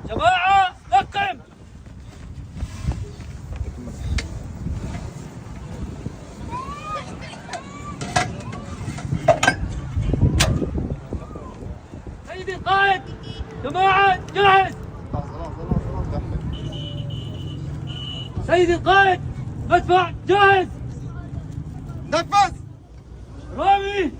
جماعة نقم. سيدي القائد، جماعة جاهز. سيدي القائد، مدفع جاهز. نفذ. رامي